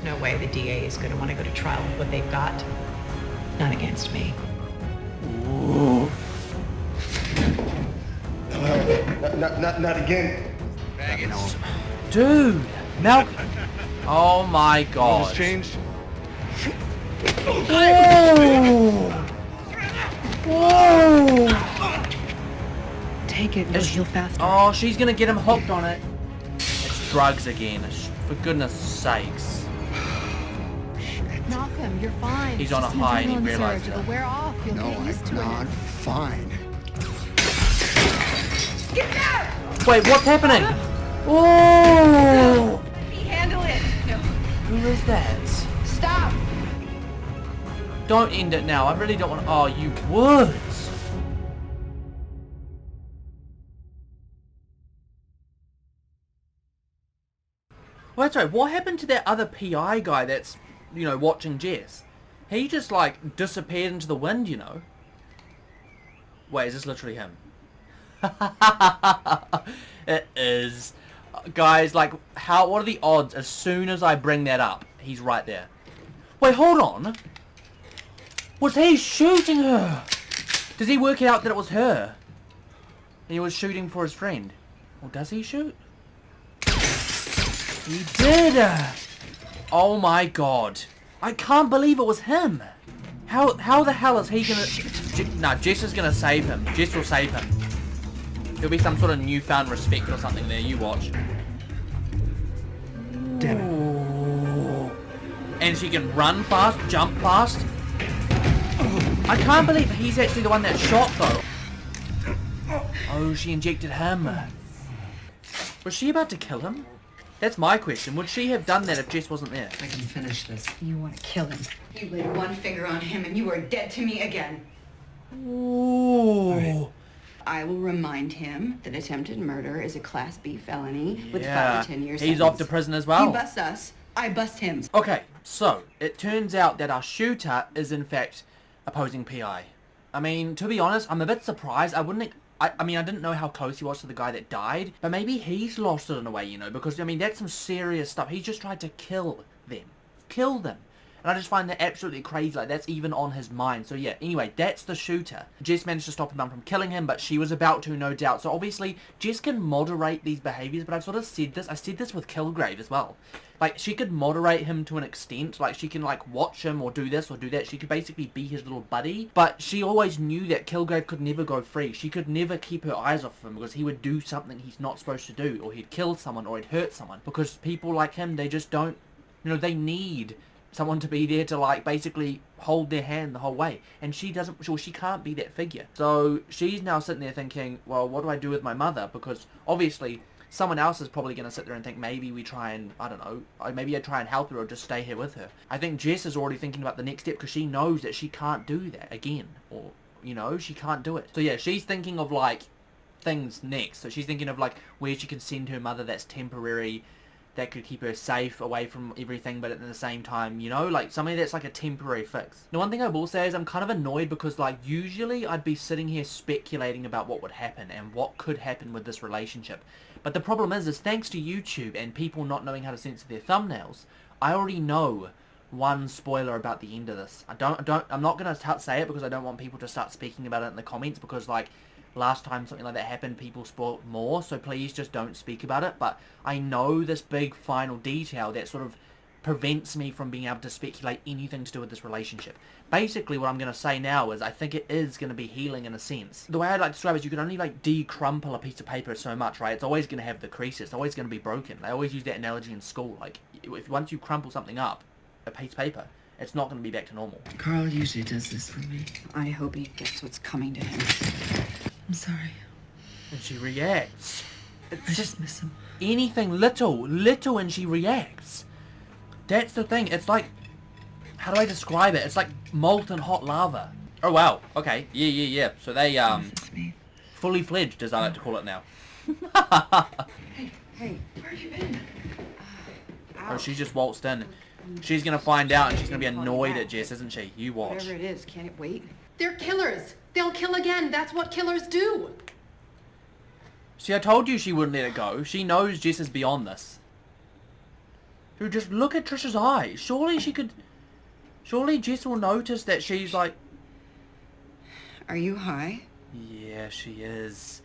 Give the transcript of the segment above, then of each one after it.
There's no way the DA is going to want to go to trial with what they've got. Not against me. Ooh. Not again. Faggots. Dude, Malcolm. Oh my God. What has changed? Whoa. Whoa. Take it, it'll heal faster. Oh, she's gonna get him hooked on it. It's drugs again. For goodness sakes. Malcolm, you're fine. He's on a high and he realizes It'll it. wear off. You'll No, get used I'm to not it. fine. Get down! Wait, what's happening? Oh! Let me handle it! No. Who is that? Stop! Don't end it now. I really don't want to. Oh, you would. Wait, sorry. What happened to that other PI guy that's, you know, watching Jess? He just, like, disappeared into the wind, you know? Wait, is this literally him? It is. Guys, like, what are the odds as soon as I bring that up, he's right there? Wait, hold on. Was he shooting her? Does he work out that it was her? And he was shooting for his friend. Or does he shoot? He did! Oh my God. I can't believe it was him. How the hell is he gonna... Nah, Jess is gonna save him. Jess will save him. There'll be some sort of newfound respect or something there. You watch. Damn it. Ooh. And she can run fast, jump fast. I can't believe he's actually the one that shot though. Oh, she injected him. Was she about to kill him? That's my question. Would she have done that if Jess wasn't there? I can finish this. You want to kill him. You laid one finger on him and you are dead to me again. Ooh. I will remind him that attempted murder is a Class B felony with 5 to 10 years He's sentence. off to prison as well. He busts us, I bust him. Okay, so it turns out that our shooter is in fact opposing PI. I mean, to be honest, I'm a bit surprised. I mean, I didn't know how close he was to the guy that died, but maybe he's lost it in a way, you know, because, I mean, that's some serious stuff. He just tried to kill them. Kill them. And I just find that absolutely crazy, like, that's even on his mind. So, yeah, anyway, that's the shooter. Jess managed to stop him from killing him, but she was about to, no doubt. So, obviously, Jess can moderate these behaviours, but I've sort of said this. I said this with Kilgrave as well. Like, she could moderate him to an extent. Like, she can, like, watch him or do this or do that. She could basically be his little buddy. But she always knew that Kilgrave could never go free. She could never keep her eyes off him because he would do something he's not supposed to do. Or he'd kill someone or he'd hurt someone. Because people like him, they just don't, you know, they need someone to be there to, like, basically hold their hand the whole way. And she doesn't, well, she can't be that figure. So she's now sitting there thinking, well, what do I do with my mother? Because obviously someone else is probably going to sit there and think maybe we try and, I don't know, maybe I try and help her or just stay here with her. I think Jess is already thinking about the next step because she knows that she can't do that again. Or, you know, she can't do it. So yeah, she's thinking of, like, things next. So she's thinking of, like, where she can send her mother that's temporary, that could keep her safe away from everything, but at the same time, you know, like something that's like a temporary fix. Now, one thing I will say is I'm kind of annoyed because, like, usually I'd be sitting here speculating about what would happen and what could happen with this relationship. But the problem is thanks to YouTube and people not knowing how to censor their thumbnails, I already know one spoiler about the end of this. I'm not going to say it because I don't want people to start speaking about it in the comments because, like, last time something like that happened, people spoiled more, so please just don't speak about it. But I know this big final detail that sort of prevents me from being able to speculate anything to do with this relationship. Basically, what I'm going to say now is I think it is going to be healing in a sense. The way I like to describe it is you can only, like, decrumple a piece of paper so much, right? It's always going to have the creases. It's always going to be broken. They always use that analogy in school. Like, once you crumple something up, a piece of paper, it's not going to be back to normal. Carl usually does this for me. I hope he gets what's coming to him. I'm sorry. And she reacts. I just miss him. Anything little, and she reacts. That's the thing. It's like, how do I describe it? It's like molten hot lava. Oh wow. Okay. Yeah. So they It's me. fully fledged, as I like to call it now. Hey, where have you been? Oh, she just waltzed in. She's gonna find out, and she's gonna be annoyed at Jess, isn't she? You watch. Whatever it is, can't it wait? They're killers. They'll kill again. That's what killers do. See, I told you she wouldn't let it go. She knows Jess is beyond this. Dude, just look at Trish's eyes. Surely she could... Surely Jess will notice that she's like... Are you high? Yeah, she is.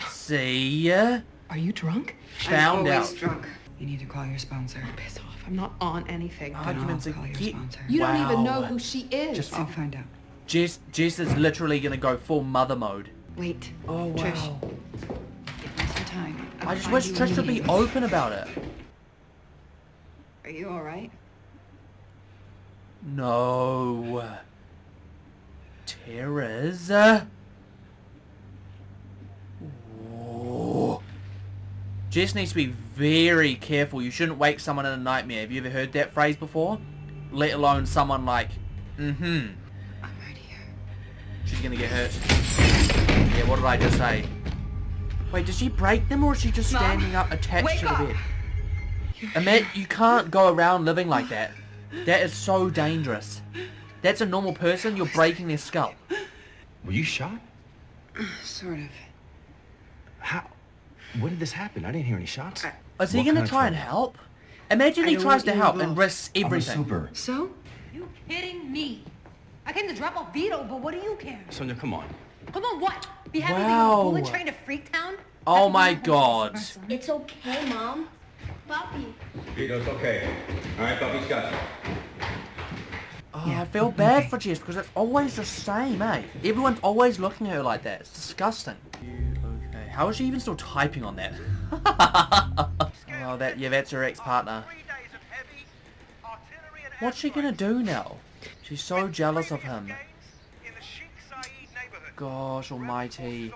See? Are you drunk? Found I'm out. always drunk. You need to call your sponsor. Piss off. I'm not on anything. Arguments I'll call your again. sponsor. You don't even know Wow. who she is. Just- I'll find out. Jess is literally gonna go full mother mode. Wait. Oh, wow. Trish, give me some time. I'll I just find wish you Trish would be immediately. open about it. Are you alright? No. Terrors. Ooh. Jess needs to be very careful. You shouldn't wake someone in a nightmare. Have you ever heard that phrase before? Let alone someone like, I'm right here. she's gonna get hurt. Yeah, what did I just say? Wait, did she break them or is she just Mom, standing up attached wake to the up. bed? You can't go around living like that. That is so dangerous. That's a normal person, you're breaking their skull. Were you shot? Sort of. How? When did this happen? I didn't hear any shots. Is he What gonna kind of try and trouble? help? Imagine I he don't tries want to you help and involved. risks I'm a everything. super. So? You kidding me? I came to drop off Vito, but what do you care? Sonia, come on. Come on, what? Be happy to Wow. go bullet train to Freaktown? Oh my god. It's okay, Mom. Papi. Vito, it's okay. All right, Bubby's got you. Oh, Yeah, I feel bad for Jess because it's always the same, eh? Everyone's always looking at her like that. It's disgusting. Okay, how is she even still typing on that? Oh, that's her ex-partner. What's she gonna do now? She's so jealous of him. Gosh almighty.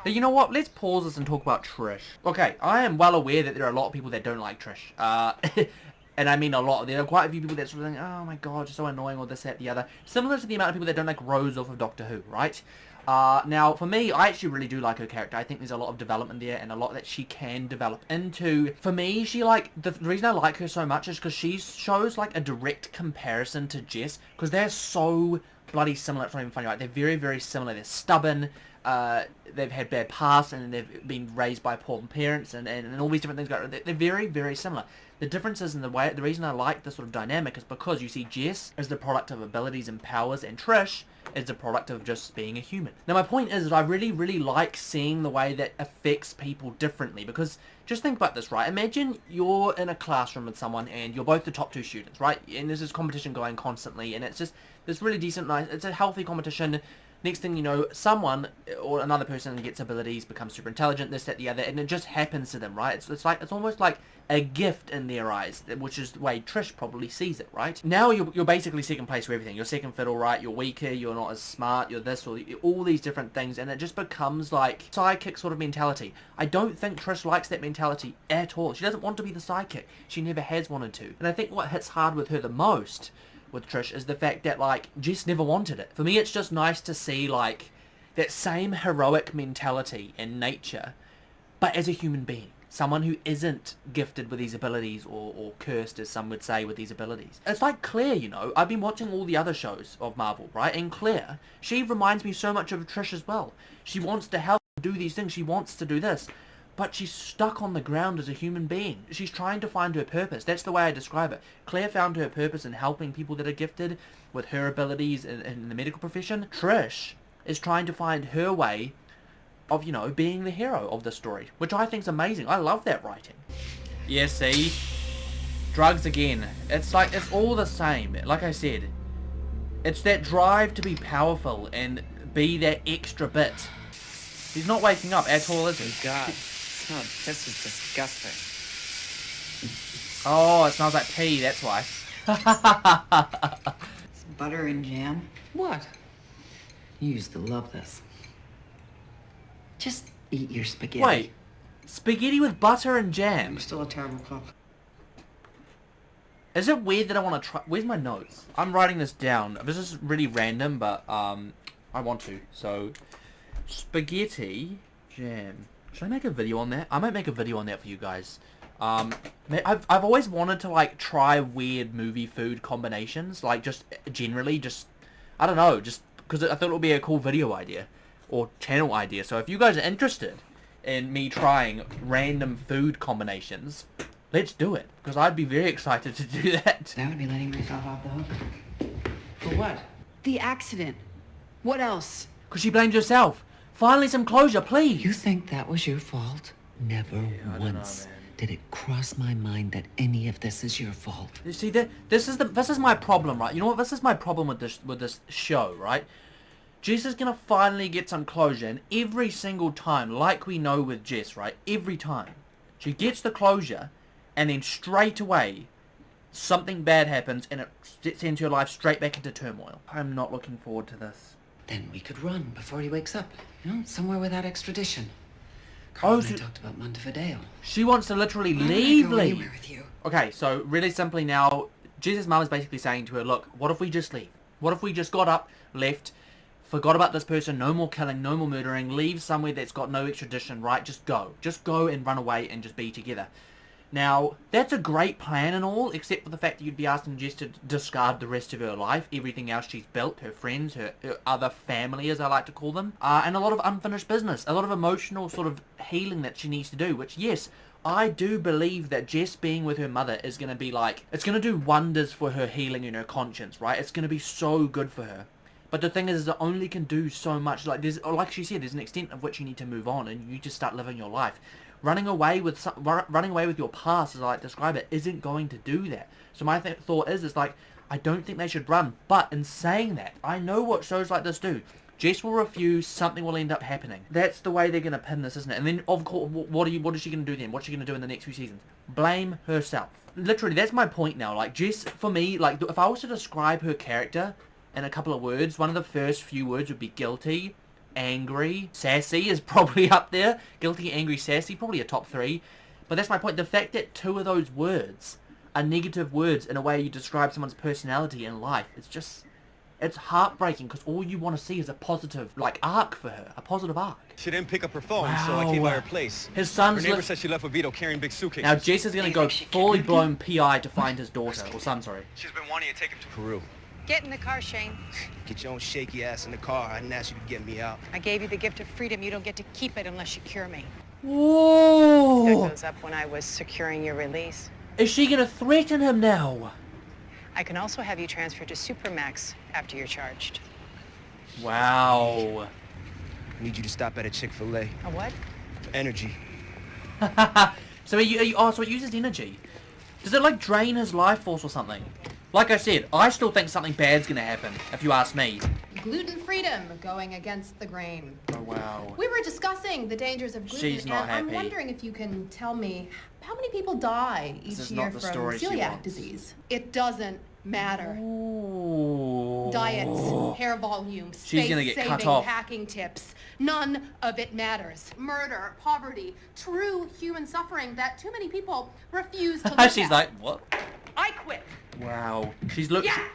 But you know what? Let's pause this and talk about Trish. Okay, I am well aware that there are a lot of people that don't like Trish. And I mean a lot. There are quite a few people that sort of think, oh my god, she's so annoying, or this, that, the other. Similar to the amount of people that don't like Rose off of Doctor Who, right? Now, for me, I actually really do like her character. I think there's a lot of development there and a lot that she can develop into. For me, she the reason I like her so much is because she shows like a direct comparison to Jess, because they're so bloody similar. It's not even funny, right? They're very, very similar. They're stubborn. They've had bad past and they've been raised by poor parents and all these different things. They're very, very similar. The differences in the reason I like this sort of dynamic is because you see Jess is the product of abilities and powers, and Trish is the product of just being a human. Now my point is that I really, really like seeing the way that affects people differently, because just think about this, right? Imagine you're in a classroom with someone and you're both the top two students, right? And there's this competition going constantly, and it's just this really decent, nice, it's a healthy competition. Next thing you know, someone or another person gets abilities, becomes super intelligent, this, that, the other, and it just happens to them, right? It's almost like a gift in their eyes, which is the way Trish probably sees it, right? Now you're basically second place for everything. You're second fiddle, right? You're weaker, you're not as smart, you're this, or all these different things, and it just becomes like sidekick sort of mentality. I don't think Trish likes that mentality at all. She doesn't want to be the sidekick. She never has wanted to. And I think what hits hard with her the most with Trish is the fact that, like, Jess never wanted it. For me, it's just nice to see, like, that same heroic mentality in nature, but as a human being. Someone who isn't gifted with these abilities, or cursed, as some would say, with these abilities. It's like Claire, you know. I've been watching all the other shows of Marvel, right? And Claire, she reminds me so much of Trish as well. She wants to help do these things. She wants to do this. But she's stuck on the ground as a human being. She's trying to find her purpose. That's the way I describe it. Claire found her purpose in helping people that are gifted with her abilities in the medical profession. Trish is trying to find her way of, you know, being the hero of the story, which I think is amazing. I love that writing. Yeah, see? Drugs again. It's like, it's all the same. Like I said, it's that drive to be powerful and be that extra bit. He's not waking up at all, is he? God. No, this is disgusting. Oh, it smells like pee, that's why. It's butter and jam. What? You used to love this. Just eat your spaghetti. Wait, spaghetti with butter and jam? I'm still a terrible cook. Is it weird that I want to try... Where's my notes? I'm writing this down. This is really random, but I want to. So, spaghetti, jam. Should I make a video on that? I might make a video on that for you guys. I've always wanted to, like, try weird movie food combinations. Like, just generally, just... I don't know, just because I thought it would be a cool video idea. Or channel idea. So if you guys are interested in me trying random food combinations, let's do it. Because I'd be very excited to do that. That would be letting myself off the hook. For what? The accident. What else? Because she blames herself. Finally some closure, please. You think that was your fault? Never once did it cross my mind that any of this is your fault. You see, this is my problem, right? You know what? This is my problem with this show, right? Jess is gonna finally get some closure, and every single time, like we know with Jess, right? Every time she gets the closure, and then straight away something bad happens, and it sends her life straight back into turmoil. I'm not looking forward to this. Then we could run before he wakes up. You know, somewhere without extradition. Oh, Carl and so I talked about Montevideo. she wants to literally Why would I leave. go anywhere with you? Okay, so really simply now, Jess's mum is basically saying to her, look, what if we just leave? What if we just got up, left, forgot about this person, no more killing, no more murdering, leave somewhere that's got no extradition, right? Just go. Just go and run away and just be together. Now, that's a great plan and all, except for the fact that you'd be asking Jess to discard the rest of her life, everything else she's built, her friends, her other family, as I like to call them, and a lot of unfinished business, a lot of emotional sort of healing that she needs to do, which, yes, I do believe that Jess being with her mother is going to be like, it's going to do wonders for her healing in her conscience, right? It's going to be so good for her. But the thing is it only can do so much. Like she said, there's an extent of which you need to move on and you just start living your life. Running away with your past, as I like to describe it, isn't going to do that. So my thought is like, I don't think they should run. But in saying that, I know what shows like this do. Jess will refuse, something will end up happening. That's the way they're going to pin this, isn't it? And then, of course, what is she going to do then? What's she going to do in the next few seasons? Blame herself. Literally, that's my point now. Like, Jess, for me, like, if I was to describe her character in a couple of words, one of the first few words would be guilty, angry, sassy is probably up there. Guilty, angry, sassy, probably a top 3. But that's my point. The fact that 2 of those words are negative words in a way you describe someone's personality in life, it's heartbreaking because all you want to see is a positive, like, arc for her. A positive arc. She didn't pick up her phone, so I came by her place. His son's... Her neighbor said she left with Vito carrying big suitcases. Now Jess is going to go fully blown PI to find his daughter, or son, sorry. She's been wanting to take him to Peru. Get in the car, Shane. Get your own shaky ass in the car. I didn't ask you to get me out. I gave you the gift of freedom. You don't get to keep it unless you cure me. Whoa! That goes up when I was securing your release. Is she going to threaten him now? I can also have you transferred to Supermax after you're charged. Wow. I need you to stop at a Chick-fil-A. A what? For energy. So so it uses energy. Does it like drain his life force or something? Like I said, I still think something bad's gonna happen, if you ask me. Gluten freedom, going against the grain. Oh wow. We were discussing the dangers of gluten, She's not and happy. I'm wondering if you can tell me how many people die each is year not the from story she celiac wants. disease. It doesn't matter. Ooh. Diets, hair volume, She's gonna space get cut saving, off. hacking tips. None of it matters. Murder, poverty, true human suffering that too many people refuse to look She's at. like, what? I quit. Wow. She's looked. Yeah.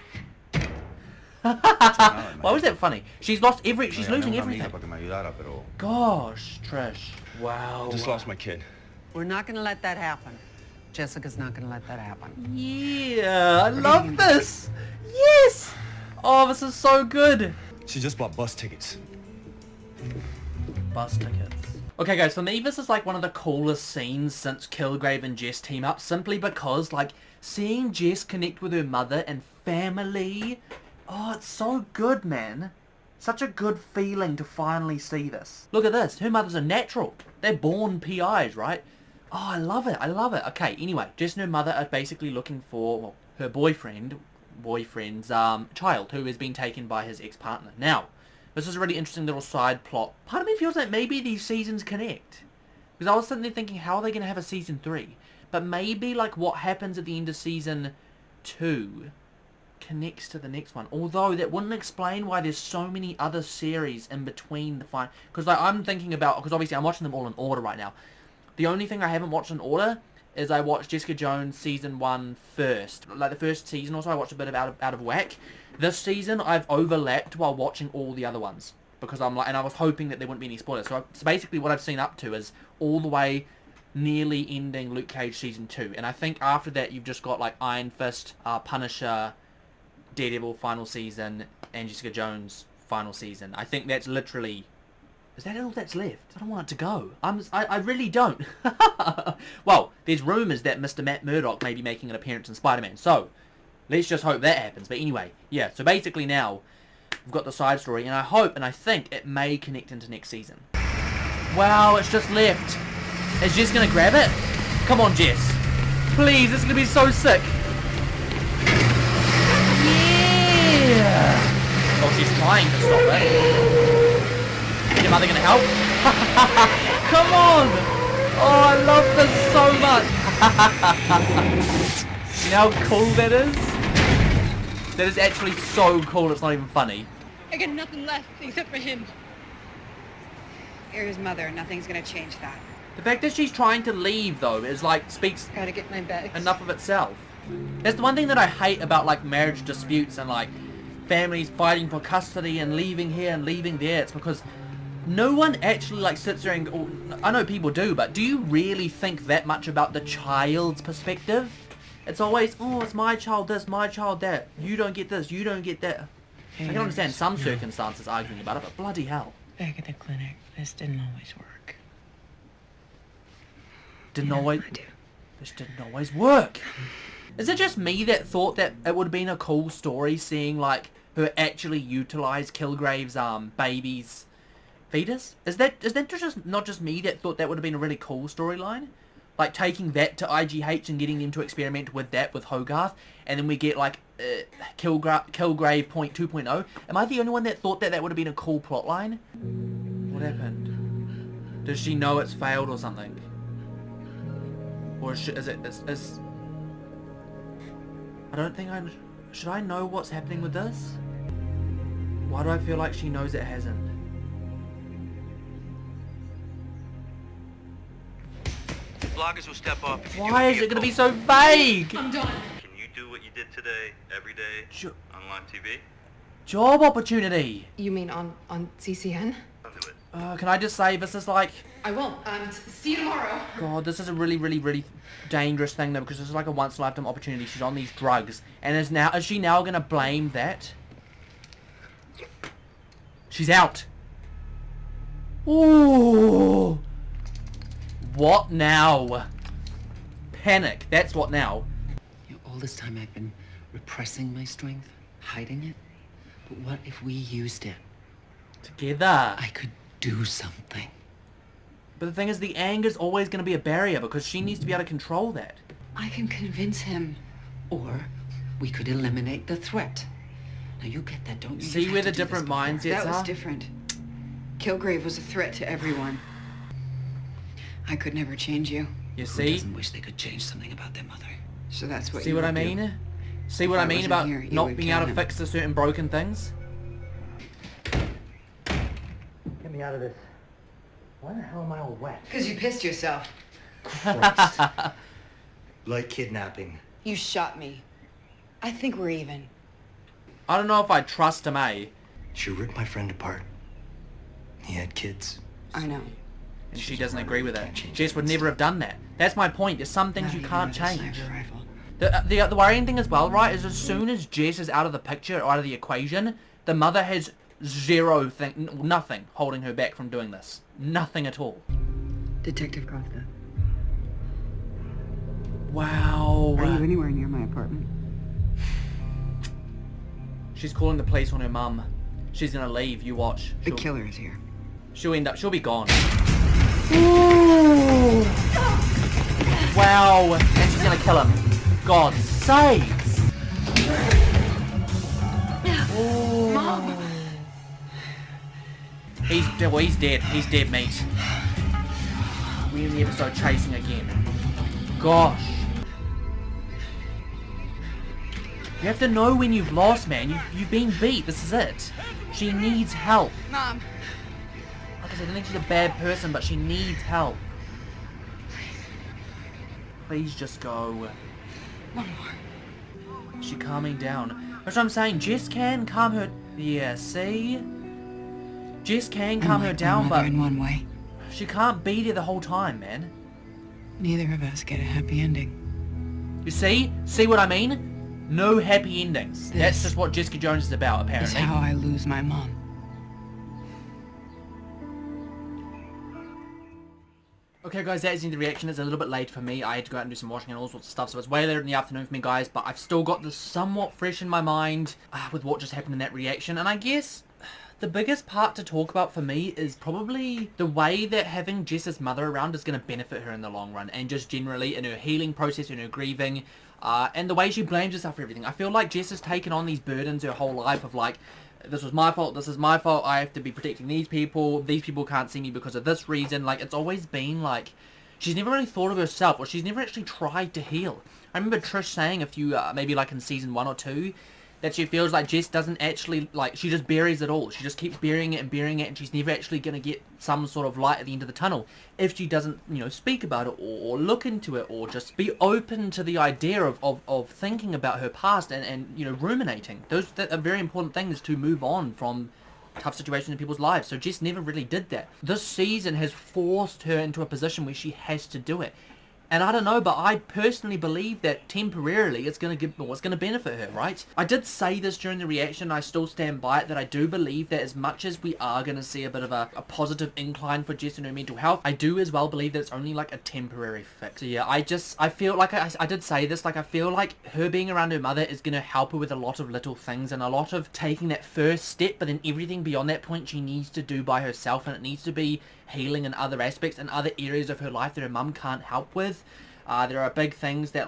Why was that funny? She's lost she's losing everything. Gosh, Trish. Wow. I just lost my kid. We're not going to let that happen. Jessica's not going to let that happen. Yeah, I love this. Yes. Oh, this is so good. She just bought bus tickets. Bus tickets. Okay guys, for me this is like one of the coolest scenes since Kilgrave and Jess team up, simply because like seeing Jess connect with her mother and family, oh it's so good man. Such a good feeling to finally see this. Look at this, her mother's a natural. They're born PIs, right? Oh I love it, I love it. Okay, anyway, Jess and her mother are basically looking for her boyfriend's child who has been taken by his ex-partner. Now, this is a really interesting little side plot. Part of me feels like maybe these seasons connect. Because I was sitting there thinking, how are they going to have a season 3? But maybe like what happens at the end of season 2 connects to the next one. Although that wouldn't explain why there's so many other series in between the final. Because like I'm thinking about, because obviously I'm watching them all in order right now. The only thing I haven't watched in order is I watched Jessica Jones season 1 first. Like the first season also I watched a bit of out of whack. This season I've overlapped while watching all the other ones. Because I'm like, and I was hoping that there wouldn't be any spoilers. So basically what I've seen up to is all the way nearly ending Luke Cage season 2. And I think after that you've just got like Iron Fist, Punisher, Daredevil final season, and Jessica Jones final season. I think that's literally Is that all that's left? I don't want it to go. I really don't. Well, there's rumours that Mr. Matt Murdock may be making an appearance in Spider-Man, so let's just hope that happens. But anyway, yeah, so basically now we've got the side story, and I hope and I think it may connect into next season. Wow, it's just left. Is Jess gonna grab it? Come on, Jess. Please, it's gonna be so sick. Yeah! Oh, she's trying to stop it. Is your mother gonna help? Come on! Oh, I love this so much. You know how cool that is? That is actually so cool, it's not even funny. I got nothing left except for him. You're his mother. Nothing's gonna change that. The fact that she's trying to leave, though, is like, speaks Gotta get my bags. enough of itself. That's the one thing that I hate about, like, marriage disputes and, like, families fighting for custody and leaving here and leaving there. It's because no one actually, like, sits there and... Or, I know people do, but do you really think that much about the child's perspective? It's always, oh, it's my child this, my child that. You don't get this, you don't get that. I can understand some circumstances arguing about it, but bloody hell. Back at the clinic, this didn't always work. This didn't always work. Is it just me that thought that it would have been a cool story seeing, like, her actually utilize Kilgrave's baby's fetus? Is that just not just me that thought that would have been a really cool storyline? Like, taking that to IGH and getting them to experiment with that with Hogarth, and then we get, like, Kilgrave point 2.0. Am I the only one that thought that would have been a cool plotline? What happened? Does she know it's failed or something? Or is I don't think should I know what's happening with this? Why do I feel like she knows it hasn't? Vloggers will step off if you Why is it gonna be so vague? I'm done. Can you do what you did today, every day, on live TV? Job opportunity. You mean on CCN? I'll do it. Can I just say, this is like... I will. See you tomorrow. God, this is a really, really, really dangerous thing though, because this is like a once-in-a-lifetime opportunity. She's on these drugs, and is she now gonna blame that? She's out. Ooh. What now? Panic. That's what now. You know, all this time I've been repressing my strength, hiding it. But what if we used it? Together. I could do something. But the thing is, the anger's always going to be a barrier because she needs to be able to control that. I can convince him. Or we could eliminate the threat. Now you get that, don't you? See where the different mindsets That was are? different. Kilgrave was a threat to everyone. I could never change you. You Who see? doesn't wish they could change something about their mother? So that's what See you what I would do. mean? See what If I I mean wasn't about here, you not would being kill able to him. fix the certain broken things? Get me out of this. Why the hell am I all wet? Because you pissed yourself. Christ. Like kidnapping. You shot me. I think we're even. I don't know if I trust him, eh? She ripped my friend apart. He had kids. I know. And she doesn't agree with it. Jess would never have done that. That's my point. There's some things Not you even can't with a change. sniper rifle. The worrying thing as well, right, is as soon as Jess is out of the picture or out of the equation, the mother has nothing holding her back from doing this. Nothing at all. Detective Costa. Wow. Are you anywhere near my apartment? She's calling the police on her mum. She's gonna leave, you watch. The killer is here. She'll be gone. Ooh. Wow. And she's gonna kill him. God sakes. Ooh. Mom. He's dead. He's dead meat. We in the episode chasing again. Gosh. You have to know when you've lost, man. You've been beat. This is it. She needs help. Mom. Like I said, I don't think she's a bad person, but she needs help. Please just go. One more. Is she calming down? That's what I'm saying. Jess can calm her... Yeah, see? Jess can calm her down, but... in one way. she can't be there the whole time, man. Neither of us get a happy ending. You see? See what I mean? No happy endings. That's just what Jessica Jones is about, It's apparently. how I lose my mom. Okay guys, that is the reaction. It's a little bit late for me. I had to go out and do some washing and all sorts of stuff, so it's way later in the afternoon for me guys, but I've still got this somewhat fresh in my mind with what just happened in that reaction. And I guess the biggest part to talk about for me is probably the way that having Jess's mother around is going to benefit her in the long run, and just generally in her healing process, in her grieving, and the way she blames herself for everything. I feel like Jess has taken on these burdens her whole life of like, this was my fault, this is my fault, I have to be protecting these people can't see me because of this reason. Like, it's always been like, she's never really thought of herself, or she's never actually tried to heal. I remember Trish saying a few, maybe like in season 1 or 2, that she feels like Jess doesn't actually, like, she just buries it all. She just keeps burying it, and she's never actually going to get some sort of light at the end of the tunnel if she doesn't, you know, speak about it, or look into it, or just be open to the idea of thinking about her past and, you know, ruminating. Those that are very important things to move on from tough situations in people's lives. So Jess never really did that. This season has forced her into a position where she has to do it. And I don't know, but I personally believe that temporarily it's going to benefit her, right? I did say this during the reaction, I still stand by it, that I do believe that as much as we are going to see a bit of a positive incline for Jess and her mental health, I do as well believe that it's only like a temporary fix. So yeah, I feel like, I did say this, like I feel like her being around her mother is going to help her with a lot of little things, and a lot of taking that first step, but then everything beyond that point she needs to do by herself, and it needs to be healing in other aspects and other areas of her life that her mum can't help with. There are big things that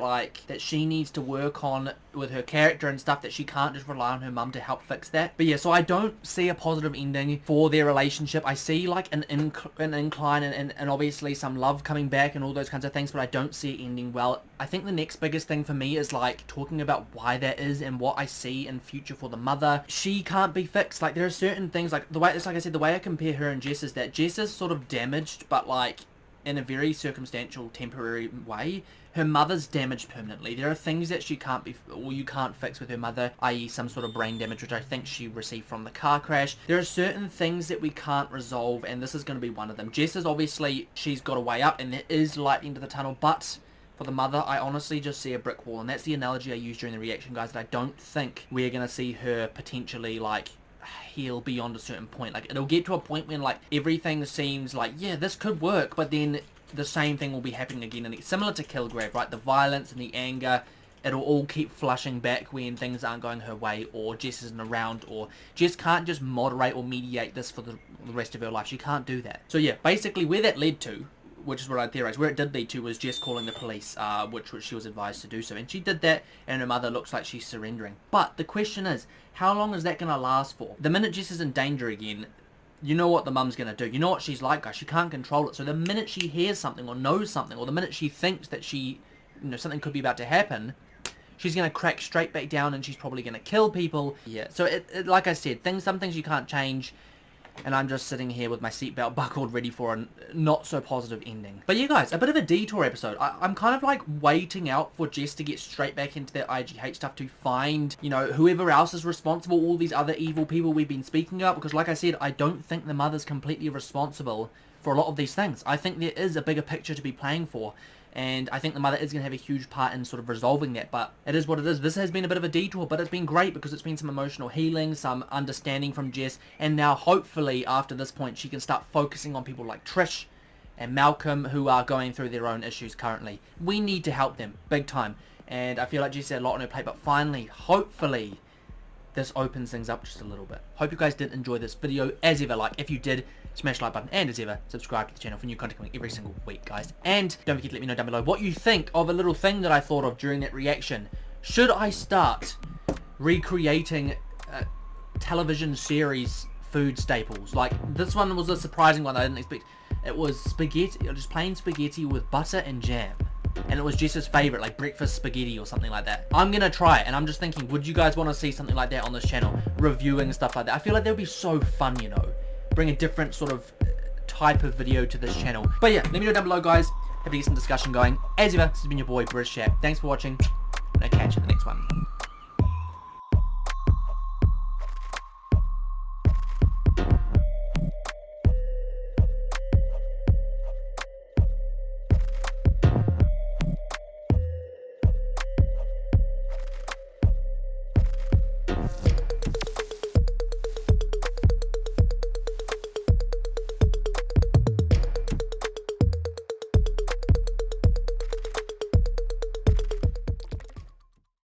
she needs to work on with her character and stuff, that she can't just rely on her mum to help fix that. But yeah, so I don't see a positive ending for their relationship. I see like an incline and obviously some love coming back and all those kinds of things, but I don't see it ending well. I think the next biggest thing for me is like talking about why that is and what I see in future for the mother. She can't be fixed. Like, there are certain things, like the way, it's like I said, the way I compare her and Jess is that Jess is sort of damaged, but like in a very circumstantial, temporary way. Her mother's damaged permanently. There are things that she can't be, or you can't fix with her mother, i.e. some sort of brain damage, which I think she received from the car crash. There are certain things that we can't resolve, and this is going to be one of them. Jess is obviously, she's got a way up, and there is light into the tunnel, but for the mother, I honestly just see a brick wall, and that's the analogy I used during the reaction, guys, that I don't think we're going to see her potentially, like, heal beyond a certain point. Like, it'll get to a point when like everything seems like, yeah, this could work, but then the same thing will be happening again, and it's similar to Kilgrave, right? The violence and the anger, it'll all keep flushing back when things aren't going her way, or Jess isn't around, or Jess can't just moderate or mediate this for the rest of her life. She can't do that. So yeah, basically where that led to, which is what I theorized, where it did lead to was Jess calling the police, which she was advised to do so, and she did that, and her mother looks like she's surrendering. But the question is, how long is that going to last for? The minute Jess is in danger again, you know what the mum's going to do. You know what she's like, guys. She can't control it. So the minute she hears something or knows something, or the minute she thinks that she, you know, something could be about to happen, she's going to crack straight back down, and she's probably going to kill people. Yeah, so it like I said, some things you can't change, and I'm just sitting here with my seatbelt buckled, ready for a not so positive ending. But yeah, guys, a bit of a detour episode. I'm kind of like waiting out for Jess to get straight back into that IGH stuff, to find, you know, whoever else is responsible, all these other evil people we've been speaking about, because like I said, I don't think the mother's completely responsible for a lot of these things. I think there is a bigger picture to be playing for, and I think the mother is going to have a huge part in sort of resolving that, but it is what it is. This has been a bit of a detour, but it's been great because it's been some emotional healing, some understanding from Jess, and now hopefully after this point she can start focusing on people like Trish and Malcolm, who are going through their own issues currently. We need to help them, big time, and I feel like Jess had a lot on her plate, but finally, hopefully, this opens things up just a little bit. Hope you guys did enjoy this video. As ever, like, if you did, smash the like button, and as ever, subscribe to the channel for new content coming every single week, guys. And don't forget to let me know down below what you think of a little thing that I thought of during that reaction. Should I start recreating television series food staples? Like, this one was a surprising one I didn't expect. It was spaghetti, just plain spaghetti with butter and jam. And it was Jess's favorite, like breakfast spaghetti or something like that. I'm gonna try it, and I'm just thinking, would you guys want to see something like that on this channel? Reviewing stuff like that. I feel like that would be so fun, you know. Bring a different sort of type of video to this channel. But yeah, let me know down below, guys. Happy to get some discussion going. As ever, this has been your boy, BritishChap. Thanks for watching, and I'll catch you in the next one.